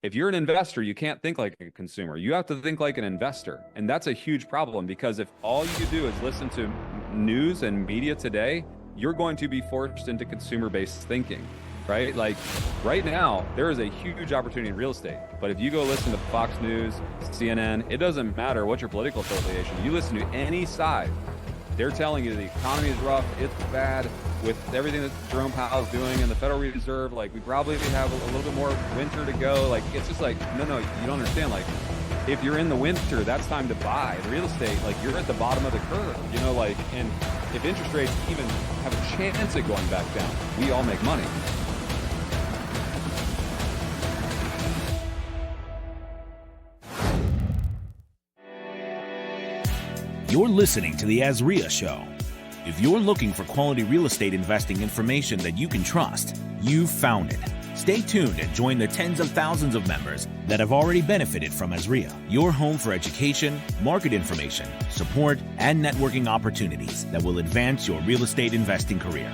if you're an investor, you can't think like a consumer. You have to think like an investor. And that's a huge problem, because if all you do is listen to news and media today, you're going to be forced into consumer-based thinking, right? Like right now, there is a huge opportunity in real estate. But if you go listen to Fox News, CNN, it doesn't matter what your political affiliation, you listen to any side, they're telling you the economy is rough, it's bad. With everything that Jerome Powell is doing and the Federal Reserve, like we probably have a little bit more winter to go. Like it's just like, no, you don't understand. Like if you're in the winter, that's time to buy real estate. Like you're at the bottom of the curve, like, and if interest rates even have a chance of going back down, we all make money. You're listening to the AZREIA Show. If you're looking for quality real estate investing information that you can trust, you've found it. Stay tuned and join the tens of thousands of members that have already benefited from AZREIA, your home for education, market information, support, and networking opportunities that will advance your real estate investing career.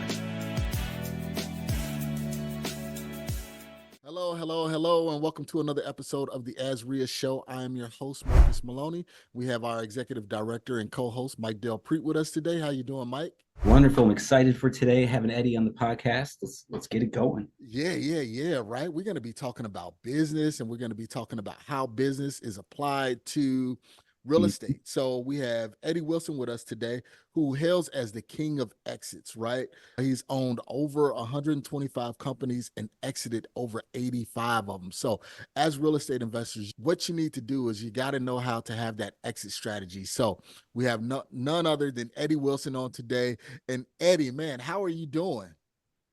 Hello, and welcome to another episode of the AZREIA Show. I am your host, Marcus Maloney. We have our executive director and co-host, Mike Prete, with us today. How you doing, Mike? Wonderful. I'm excited for today, having Eddie on the podcast. Let's get it going. Yeah, right. We're going to be talking about business, and we're going to be talking about how business is applied to real estate. So we have Eddie Wilson with us today, who hails as the king of exits, right? He's owned over 125 companies and exited over 85 of them. So as real estate investors, what you need to do is you got to know how to have that exit strategy. So we have none other than Eddie Wilson on today. And Eddie, man, how are you doing?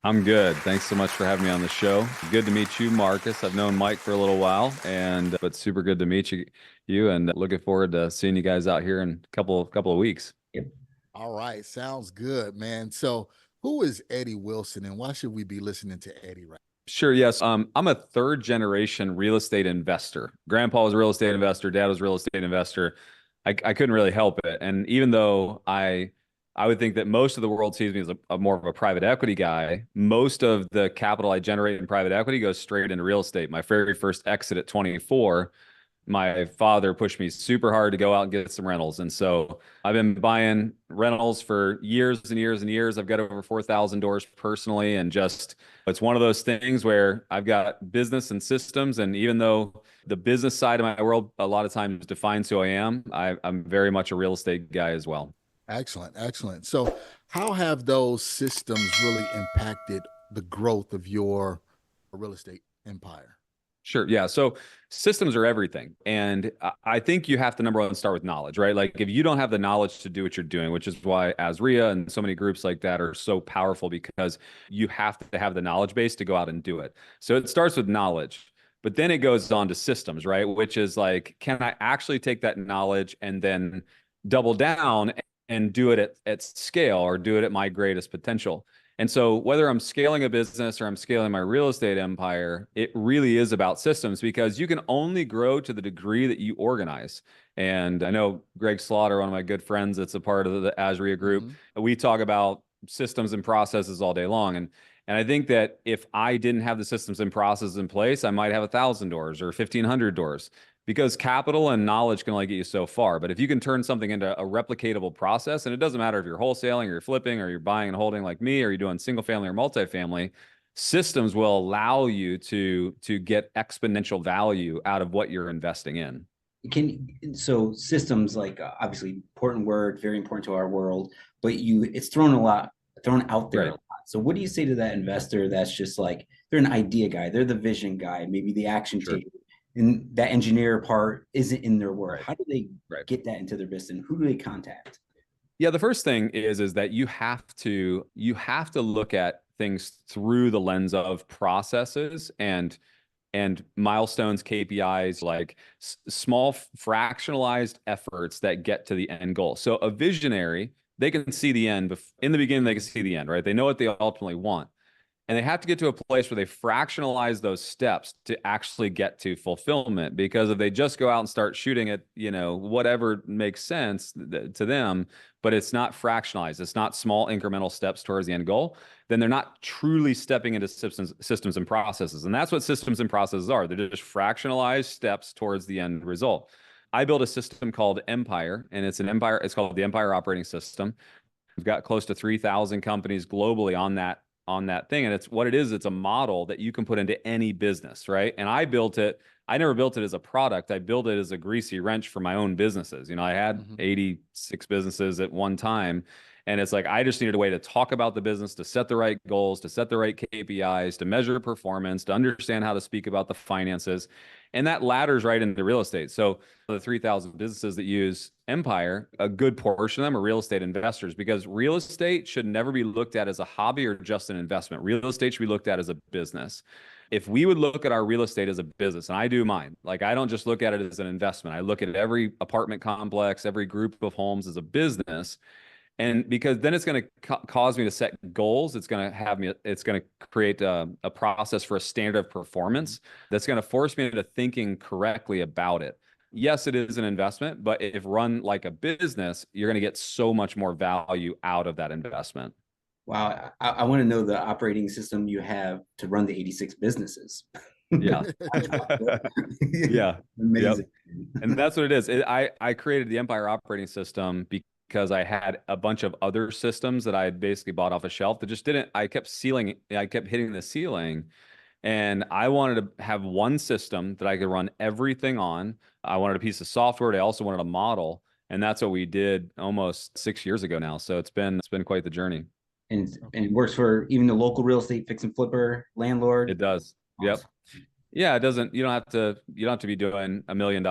I'm good. Thanks so much for having me on the show. Good to meet you, Marcus. I've known Mike for a little while, but super good to meet you, and looking forward to seeing you guys out here in a couple of weeks. Yep. All right. Sounds good, man. So who is Eddie Wilson, and why should we be listening to Eddie right now? Sure. Yes. I'm a third generation real estate investor. Grandpa was a real estate investor. Dad was a real estate investor. I couldn't really help it. And even though I would think that most of the world sees me as a more of a private equity guy, most of the capital I generate in private equity goes straight into real estate. My very first exit at 24, my father pushed me super hard to go out and get some rentals. And so I've been buying rentals for years and years and years. I've got over 4,000 doors personally. And just, it's one of those things where I've got business and systems. And even though the business side of my world a lot of times defines who I am, I'm very much a real estate guy as well. Excellent. So how have those systems really impacted the growth of your real estate empire? Sure. Yeah. So systems are everything. And I think you have to, number one, start with knowledge, right? Like if you don't have the knowledge to do what you're doing, which is why AZREIA and so many groups like that are so powerful, because you have to have the knowledge base to go out and do it. So it starts with knowledge, but then it goes on to systems, right? Which is like, can I actually take that knowledge and then double down and do it at scale, or do it at my greatest potential? And so whether I'm scaling a business or I'm scaling my real estate empire, it really is about systems, because you can only grow to the degree that you organize. And I know Greg Slaughter, one of my good friends that's a part of the AZREIA group, we talk about systems and processes all day long. And I think that if I didn't have the systems and processes in place, I might have 1,000 doors or 1,500 doors, because capital and knowledge can only get you so far. But if you can turn something into a replicatable process, and it doesn't matter if you're wholesaling or you're flipping or you're buying and holding like me, or you're doing single family or multifamily, systems will allow you to get exponential value out of what you're investing in. So systems, like obviously important word, very important to our world, but it's thrown out there. Right. A lot. So what do you say to that investor that's just like, they're an idea guy, they're the vision guy, maybe the action taker, and that engineer part isn't in their work? How do they get that into their business, and who do they contact? Yeah, the first thing is that you have to look at things through the lens of processes and milestones, KPIs, like small fractionalized efforts that get to the end goal. So a visionary, they can see the end in the beginning, they can see the end, right? They know what they ultimately want. And they have to get to a place where they fractionalize those steps to actually get to fulfillment. Because if they just go out and start shooting at, whatever makes sense to them, but it's not fractionalized, it's not small incremental steps towards the end goal, then they're not truly stepping into systems and processes. And that's what systems and processes are. They're just fractionalized steps towards the end result. I built a system called Empire, and it's called the Empire Operating System. We've got close to 3,000 companies globally on that thing. And it's a model that you can put into any business, right? And I never built it as a product. I built it as a greasy wrench for my own businesses. I had 86 businesses at one time. And it's like, I just needed a way to talk about the business, to set the right goals, to set the right KPIs, to measure performance, to understand how to speak about the finances. And that ladders right into real estate. So the 3,000 businesses that use Empire, a good portion of them are real estate investors, because real estate should never be looked at as a hobby or just an investment. Real estate should be looked at as a business. If we would look at our real estate as a business, and I do mine, like I don't just look at it as an investment. I look at every apartment complex, every group of homes as a business. And because then it's going to cause me to set goals. It's going to create a process for a standard of performance that's going to force me into thinking correctly about it. Yes, it is an investment, but if run like a business, you're going to get so much more value out of that investment. Wow. I want to know the operating system you have to run the 86 businesses. Yeah. Yeah. Amazing. Yep. And that's what it is. I created the Empire Operating System because I had a bunch of other systems that I had basically bought off a shelf that just didn't, I kept hitting the ceiling. And I wanted to have one system that I could run everything on. I wanted a piece of software. I also wanted a model. And that's what we did almost 6 years ago now. So it's been quite the journey. And it works for even the local real estate fix and flipper landlord. It does. Awesome. Yep. Yeah, you don't have to be doing $1 million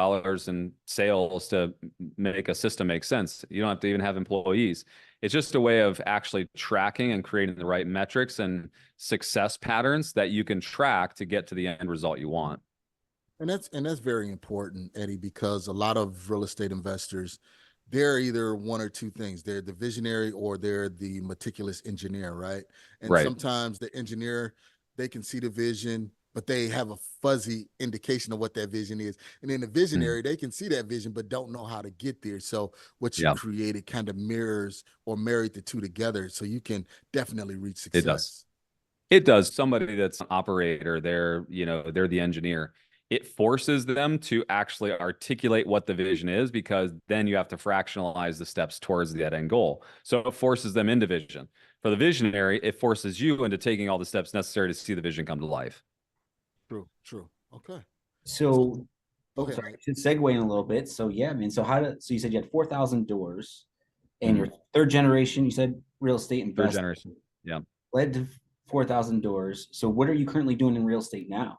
in sales to make a system make sense. You don't have to even have employees. It's just a way of actually tracking and creating the right metrics and success patterns that you can track to get to the end result you want. And that's very important, Eddie, because a lot of real estate investors, they're either one or two things. They're the visionary or they're the meticulous engineer, right? And sometimes the engineer, they can see the vision, but they have a fuzzy indication of what that vision is. And then the visionary, they can see that vision, but don't know how to get there. So what you created kind of mirrors or married the two together, so you can definitely reach success. It does. Somebody that's an operator, they're the engineer. It forces them to actually articulate what the vision is, because then you have to fractionalize the steps towards that end goal. So it forces them into vision. For the visionary, it forces you into taking all the steps necessary to see the vision come to life. True. Okay. So, sorry, I should segue in a little bit. So yeah, I mean, so you said you had 4,000 doors, and your third generation, you said real estate investor. Third generation, yeah. Led to 4,000 doors. So what are you currently doing in real estate now?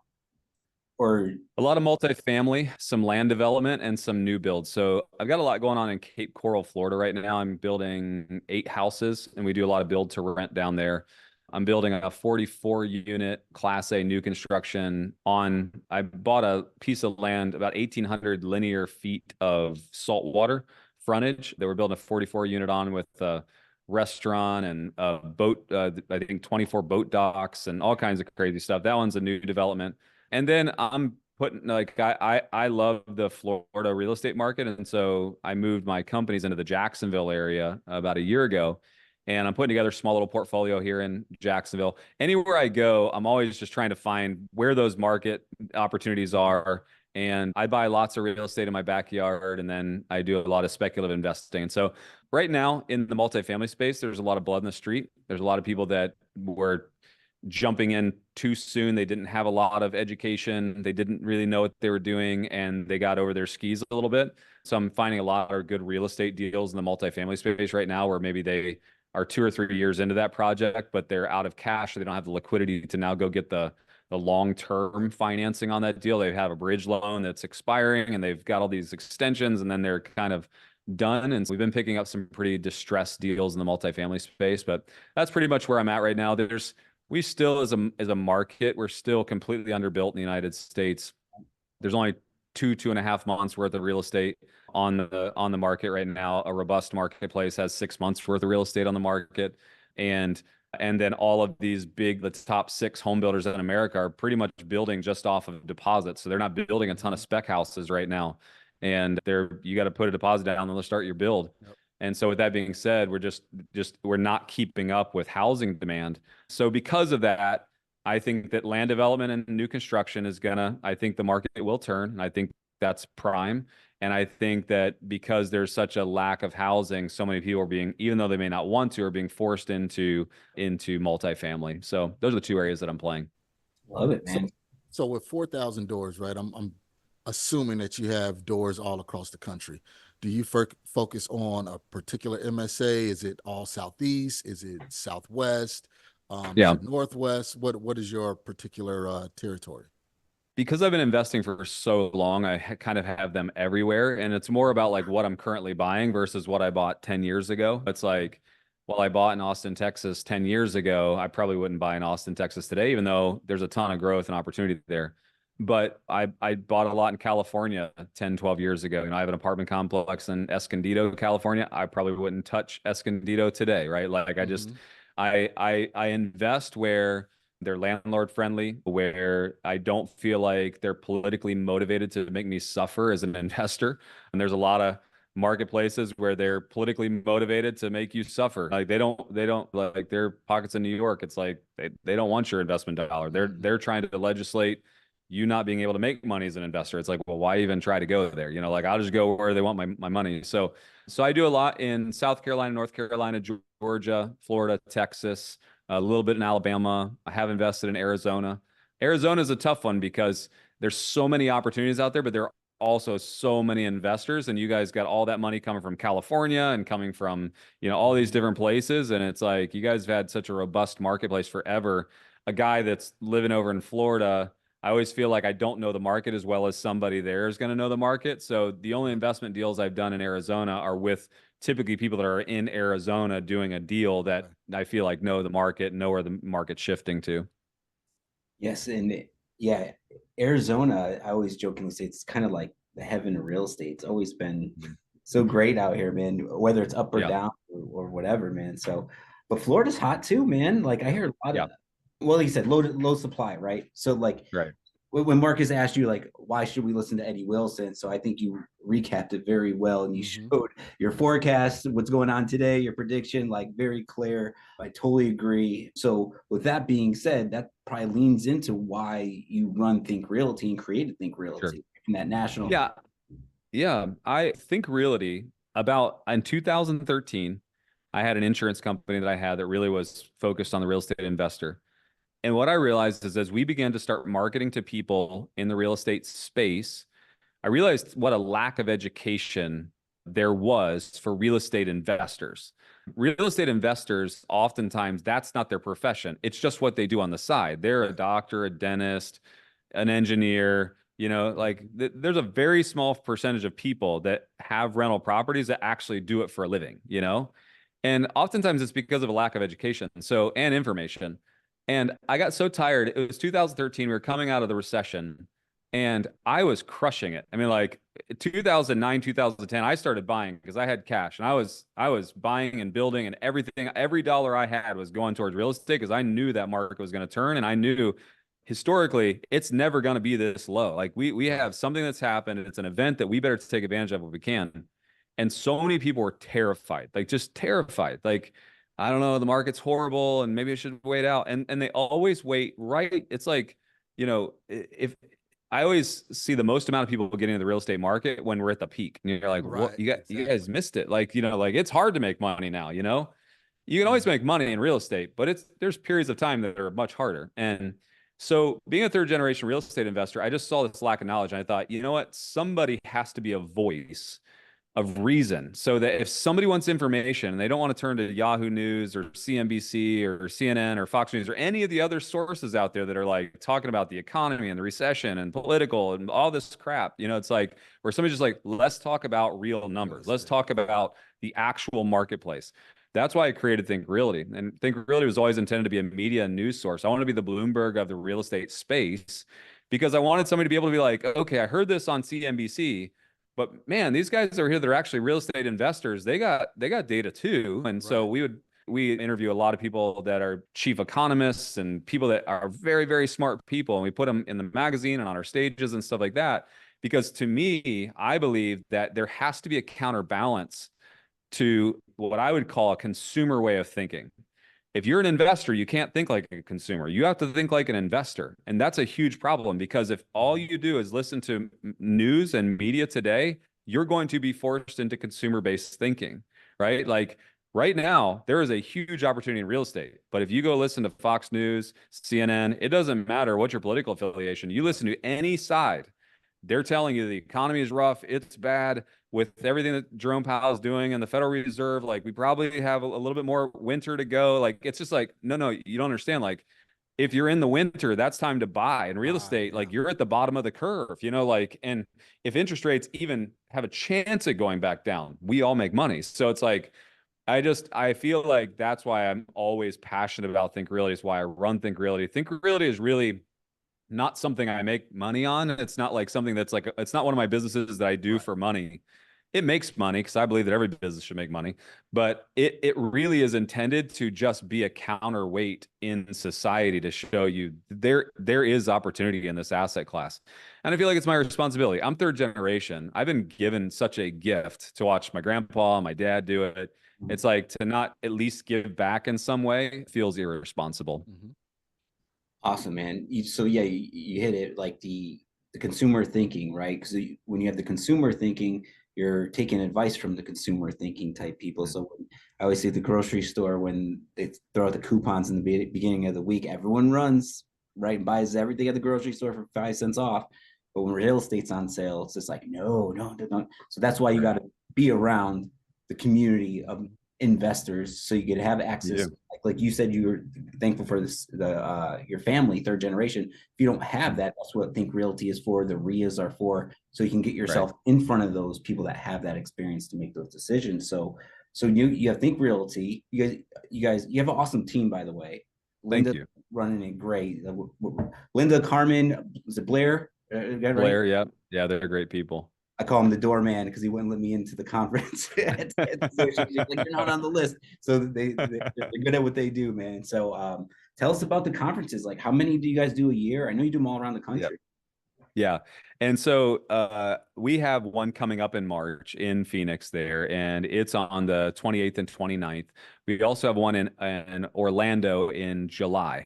Or a lot of multifamily, some land development, and some new builds. So I've got a lot going on in Cape Coral, Florida right now. I'm building 8 houses, and we do a lot of build to rent down there. I'm building a 44-unit Class A new construction I bought a piece of land, about 1,800 linear feet of saltwater frontage that we're building a 44-unit on, with a restaurant and a boat, I think 24 boat docks and all kinds of crazy stuff. That one's a new development. And then I'm putting, I love the Florida real estate market. And so I moved my companies into the Jacksonville area about a year ago. And I'm putting together a small little portfolio here in Jacksonville. Anywhere I go, I'm always just trying to find where those market opportunities are. And I buy lots of real estate in my backyard, and then I do a lot of speculative investing. And so right now in the multifamily space, there's a lot of blood in the street. There's a lot of people that were jumping in too soon. They didn't have a lot of education. They didn't really know what they were doing, and they got over their skis a little bit. So I'm finding a lot of good real estate deals in the multifamily space right now, where maybe they are 2 or 3 years into that project, but they're out of cash. So they don't have the liquidity to now go get the long-term financing on that deal. They have a bridge loan that's expiring, and they've got all these extensions, and then they're kind of done. And so we've been picking up some pretty distressed deals in the multifamily space, but that's pretty much where I'm at right now. We still, as a market, we're still completely underbuilt in the United States. There's only 2.5 months worth of real estate on the market right now. A robust marketplace has 6 months worth of real estate on the market. And And then all of these the top 6 home builders in America are pretty much building just off of deposits. So they're not building a ton of spec houses right now. And you got to put a deposit down and they'll start your build. Yep. And so with that being said, we're not keeping up with housing demand. So because of that, I think that land development and new construction I think the market will turn. And I think that's prime. And I think that because there's such a lack of housing, so many people are even though they may not want to, are being forced into multifamily. So those are the 2 areas that I'm playing. Love it, man. So with 4,000 doors, right? I'm assuming that you have doors all across the country. Do you focus on a particular MSA? Is it all Southeast? Is it Southwest? Is it Northwest? What is your particular territory? Because I've been investing for so long, I kind of have them everywhere. And it's more about like what I'm currently buying versus what I bought 10 years ago. It's like, well, I bought in Austin, Texas 10 years ago. I probably wouldn't buy in Austin, Texas today, even though there's a ton of growth and opportunity there. But I bought a lot in California 10, 12 years ago. I have an apartment complex in Escondido, California. I probably wouldn't touch Escondido today, right? Like I invest where they're landlord friendly, where I don't feel like they're politically motivated to make me suffer as an investor. And there's a lot of marketplaces where they're politically motivated to make you suffer. Like they don't like their pockets in New York. It's like they don't want your investment dollar. They're trying to legislate you not being able to make money as an investor. It's like, well, why even try to go there? Like I'll just go where they want my money. So I do a lot in South Carolina, North Carolina, Georgia, Florida, Texas, a little bit in Alabama. I have invested in Arizona. Arizona is a tough one because there's so many opportunities out there, but there are also so many investors, and you guys got all that money coming from California and coming from, all these different places. And it's like, you guys have had such a robust marketplace forever. A guy that's living over in Florida, I always feel like I don't know the market as well as somebody there is going to know the market. So the only investment deals I've done in Arizona are with typically people that are in Arizona doing a deal that I feel like know the market, know where the market's shifting to. Yes. And yeah, Arizona, I always jokingly say it's kind of like the heaven of real estate. It's always been so great out here, man, whether it's up or down or whatever, man. So, but Florida's hot too, man. Like I hear a lot of, well, like you said, low supply, right? So like when Marcus asked you, like, why should we listen to Eddie Wilson? So I think you recapped it very well, and you showed your forecast, what's going on today, your prediction, like very clear. I totally agree. So with that being said, that probably leans into why you run Think Realty and created Think Realty in that national. Yeah. I Think Realty in 2013, I had an insurance company that I had that really was focused on the real estate investor. And what I realized is as we began to start marketing to people in the real estate space, I realized what a lack of education there was for real estate investors. Real estate investors, oftentimes, that's not their profession. It's just what they do on the side. They're a doctor, a dentist, an engineer. There's a very small percentage of people that have rental properties that actually do it for a living, And oftentimes it's because of a lack of education and information. And I got so tired. It was 2013. We were coming out of the recession and I was crushing it. I mean, like 2009, 2010, I started buying because I had cash and I was buying and building, and every dollar I had was going towards real estate because I knew that market was going to turn. And I knew historically it's never going to be this low. Like we have something that's happened, and it's an event that we better take advantage of if we can. And so many people were terrified, like just terrified. Like, I don't know, the market's horrible and maybe I should wait out. And they always wait, right? It's like, if I always see the most amount of people getting into the real estate market when we're at the peak. And you're like, what? You guys missed it. Like, like it's hard to make money now, You can always make money in real estate, but there's periods of time that are much harder. And so being a third generation real estate investor, I just saw this lack of knowledge. And I thought, you know what? Somebody has to be a voice of reason, so that if somebody wants information and they don't want to turn to Yahoo News or CNBC or CNN or Fox News or any of the other sources out there that are like talking about the economy and the recession and political and all this crap, it's like where somebody's just like, let's talk about real numbers. Let's talk about the actual marketplace. That's why I created Think Realty. And Think Realty was always intended to be a media and news source. I want to be the Bloomberg of the real estate space because I wanted somebody to be able to be like, okay, I heard this on CNBC, but man, these guys over here that are actually real estate investors, they got data too. And so we would We interview a lot of people that are chief economists and people that are very, very smart people. And we put them in the magazine and on our stages and stuff like that. Because to me, I believe that there has to be a counterbalance to what I would call a consumer way of thinking. If you're an investor, you can't think like a consumer. You have to think like an investor. And that's a huge problem, because if all you do is listen to news and media today, you're going to be forced into consumer-based thinking, right? Like right now, there is a huge opportunity in real estate. But if you go listen to Fox News, CNN, it doesn't matter what your political affiliation, you listen to any side, they're telling you the economy is rough, it's bad, with everything that Jerome Powell is doing and the Federal Reserve, like we probably have a little bit more winter to go. Like it's just like, no, you don't understand. Like if you're in the winter, that's time to buy. In real estate, Yeah. like you're at the bottom of the curve, like, and if interest rates even have a chance at going back down, we all make money. So it's like, I feel like that's why I'm always passionate about Think Realty. It's why I run Think Realty. Think Realty is really not something I make money on. It's not like something that's like, it's not one of my businesses that I do for money. It makes money because I believe that every business should make money, but it really is intended to just be a counterweight in society to show you there is opportunity in this asset class. And I feel like it's my responsibility. I'm third generation. I've been given such a gift to watch my grandpa and my dad do it. It's like to not at least give back in some way feels irresponsible. Awesome, man. So yeah, you hit it, like the consumer thinking, right? Because when you have the consumer thinking, you're taking advice from the consumer thinking type people. So I always say at the grocery store, when they throw out the coupons in the beginning of the week, everyone runs right and buys everything at the grocery store for 5 cents off. But when real estate's on sale, it's just like no. So that's why you got to be around the community of investors so you could have access. Like you said, you were thankful for this, your family, third generation. If you don't have that, that's what Think Realty is for. The RIAs are for, so you can get yourself in front of those people that have that experience to make those decisions. So you have Think Realty. You guys, you have an awesome team, by the way. Linda, Thank you. Running it great. Linda, Carmen, was it Blair? Blair, yeah, they're great people. I call him the doorman because he wouldn't let me into the conference. Like, you're not on the list. So they're good at what they do, man. So tell us about the conferences. Like, how many do you guys do a year? I know you do them all around the country. Yeah. And so we have one coming up in March in Phoenix there, and it's on the 28th and 29th. We also have one in Orlando in July.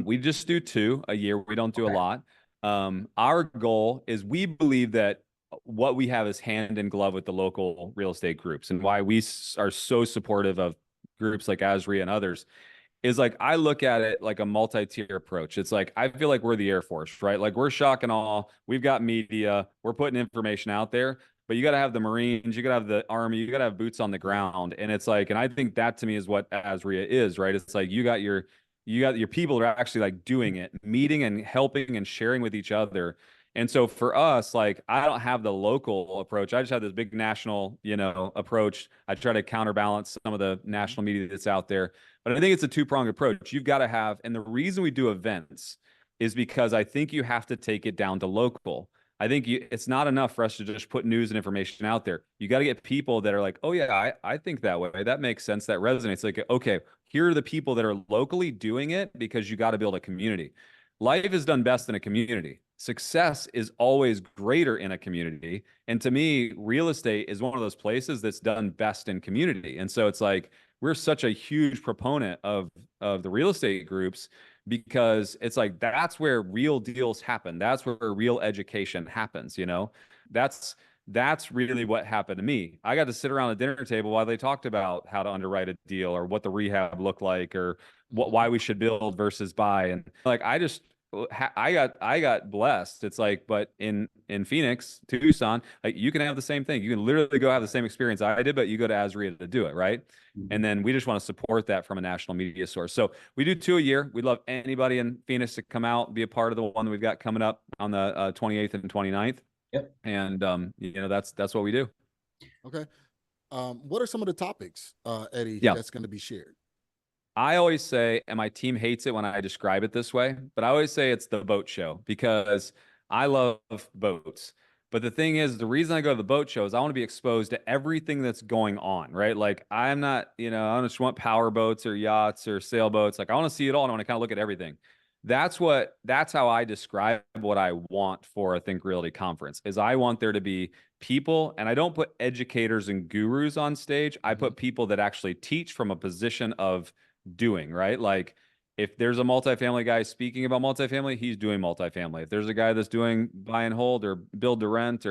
We just do 2 a year. We don't do a lot. Our goal is, we believe that what we have is hand in glove with the local real estate groups, and why we are so supportive of groups like AZREIA and others is, like, I look at it like a multi-tier approach. It's like, I feel like we're the Air Force, right? Like, we're shock and awe. We've got media. We're putting information out there, but you got to have the Marines, you got to have the Army, you got to have boots on the ground. And it's like, and I think that to me is what AZREIA is, right? It's like, you got your people that are actually like doing it, meeting and helping and sharing with each other. And so for us, like, I don't have the local approach. I just have this big national, approach. I try to counterbalance some of the national media that's out there. But I think it's a two-pronged approach. You've got to have, and the reason we do events is because I think you have to take it down to local. I think it's not enough for us to just put news and information out there. You got to get people that are like, oh yeah, I think that way. That makes sense. That resonates. Like, okay, here are the people that are locally doing it, because you got to build a community. Life is done best in a community. Success is always greater in a community. And to me, real estate is one of those places that's done best in community. And so it's like, we're such a huge proponent of the real estate groups, because it's like, that's where real deals happen. That's where real education happens. That's really what happened to me. I got to sit around a dinner table while they talked about how to underwrite a deal, or what the rehab looked like, or why we should build versus buy. And like, I got blessed. It's like, but in Phoenix, Tucson, like, you can have the same thing. You can literally go have the same experience I did, but you go to AZREIA to do it, right? And then we just want to support that from a national media source. So we do 2 a year. We'd love anybody in Phoenix to come out, be a part of the one that we've got coming up on the 28th and 29th. Yep. And that's what we do. Okay. What are some of the topics, Eddie, that's going to be shared? I always say, and my team hates it when I describe it this way, but I always say it's the boat show, because I love boats. But the thing is, the reason I go to the boat show is I want to be exposed to everything that's going on, right? Like I'm not, I don't just want power boats or yachts or sailboats. Like I want to see it all and I want to kind of look at everything. That's how I describe what I want for a Think Realty conference is I want there to be people, and I don't put educators and gurus on stage. I put people that actually teach from a position of doing, right? Like if there's a multifamily guy speaking about multifamily, he's doing multifamily. If there's a guy that's doing buy and hold or build to rent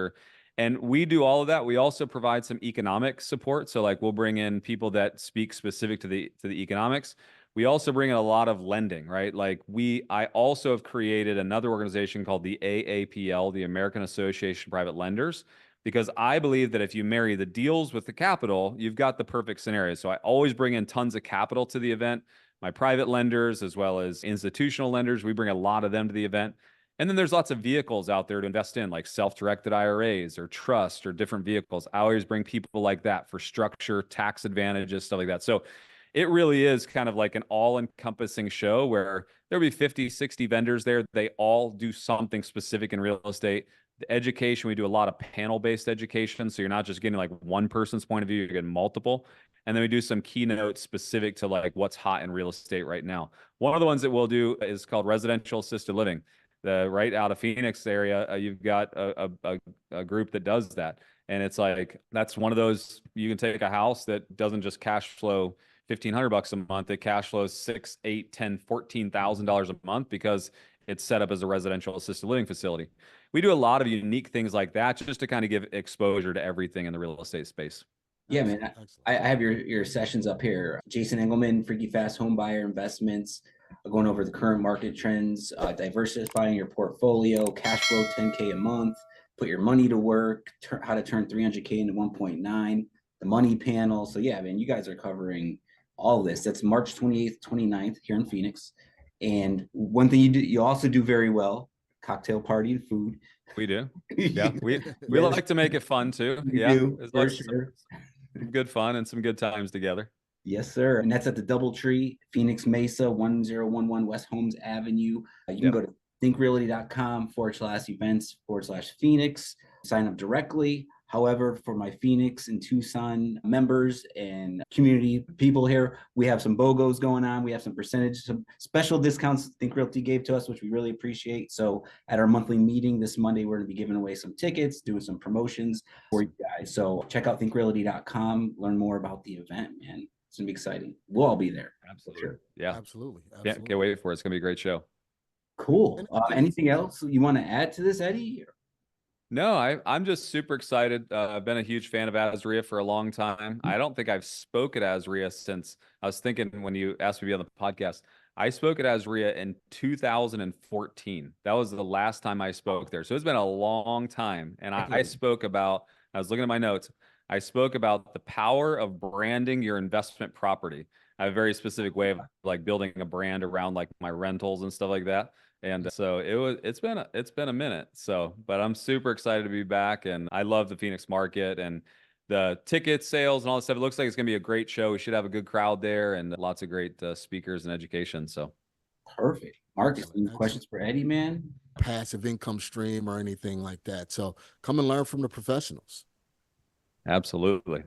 and we do all of that. We also provide some economic support. So like we'll bring in people that speak specific to the economics. We also bring in a lot of lending, right? Like I also have created another organization called the AAPL, the American Association of Private Lenders, because I believe that if you marry the deals with the capital, you've got the perfect scenario. So I always bring in tons of capital to the event. My private lenders, as well as institutional lenders, we bring a lot of them to the event. And then there's lots of vehicles out there to invest in, like self-directed IRAs or trust or different vehicles. I always bring people like that for structure, tax advantages, stuff like that. So it really is kind of like an all-encompassing show where there'll be 50, 60 vendors there. They all do something specific in real estate. The education, we do a lot of panel-based education. So you're not just getting like one person's point of view, you're getting multiple. And then we do some keynotes specific to like what's hot in real estate right now. One of the ones that we'll do is called residential assisted living. Right out of Phoenix area, you've got a group that does that. And it's like, that's one of those, you can take a house that doesn't just cash flow $1,500 a month. It cash flows $6, $8, $10, $14,000 a month because it's set up as a residential assisted living facility. We do a lot of unique things like that just to kind of give exposure to everything in the real estate space. Yeah, man. I have your sessions up here. Jason Engelman, Freaky Fast Home Buyer Investments, going over the current market trends, diversifying your portfolio, cash flow 10K a month, put your money to work, how to turn 300K into 1.9, the money panel. So yeah, man, you guys are covering all this. That's March 28th, 29th here in Phoenix. And one thing you also do very well, cocktail party and food. We do. Yeah. We like to make it fun too. It's like sure. Some good fun and some good times together. Yes, sir. And that's at the DoubleTree, Phoenix Mesa, 1011 West Holmes Avenue. You can go to thinkrealty.com/events/Phoenix, sign up directly. However, for my Phoenix and Tucson members and community people here, we have some BOGOs going on. We have some special discounts Think Realty gave to us, which we really appreciate. So at our monthly meeting this Monday, we're going to be giving away some tickets, doing some promotions for you guys. So check out thinkrealty.com, learn more about the event, man. It's going to be exciting. We'll all be there. Absolutely. Sure. Yeah, absolutely. Yeah, can't wait for it. It's going to be a great show. Cool. Anything else you want to add to this, Eddie? No, I'm just super excited. I've been a huge fan of AZREIA for a long time. I don't think I've spoke at AZREIA since I was thinking when you asked me to be on the podcast. I spoke at AZREIA in 2014. That was the last time I spoke there. So it's been a long time. And I spoke about, I was looking at my notes. I spoke about the power of branding your investment property. I have a very specific way of like building a brand around like my rentals and stuff like that. And so it's been a minute. So, but I'm super excited to be back, and I love the Phoenix market and the ticket sales and all this stuff. It looks like it's going to be a great show. We should have a good crowd there and lots of great speakers and education. So perfect. Marcus, any questions for Eddie, man? Passive income stream or anything like that. So come and learn from the professionals. Absolutely.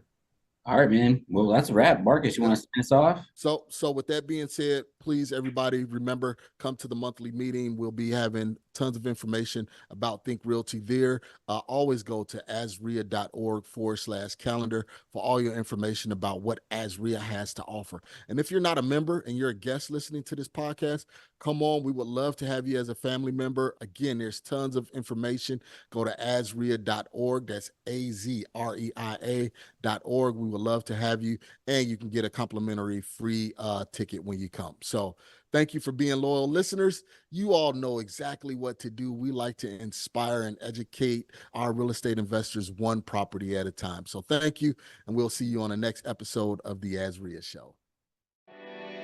All right, man. Well, that's a wrap. Marcus, you want to sign us off? So with that being said, please, everybody, remember, come to the monthly meeting. We'll be having tons of information about Think Realty there. Always go to AZREIA.org/calendar for all your information about what AZREIA has to offer. And if you're not a member and you're a guest listening to this podcast, come on. We would love to have you as a family member. Again, there's tons of information. Go to AZREIA.org. That's AZREIA.org. We would love to have you, and you can get a complimentary free ticket when you come. So thank you for being loyal listeners. You all know exactly what to do. We like to inspire and educate our real estate investors one property at a time. So thank you, and we'll see you on the next episode of the AZREIA Show.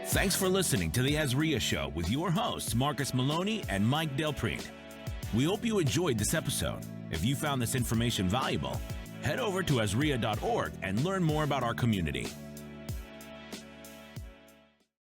Thanks for listening to the AZREIA Show with your hosts, Marcus Maloney and Mike Prete. We hope you enjoyed this episode. If you found this information valuable, head over to AZREIA.org and learn more about our community.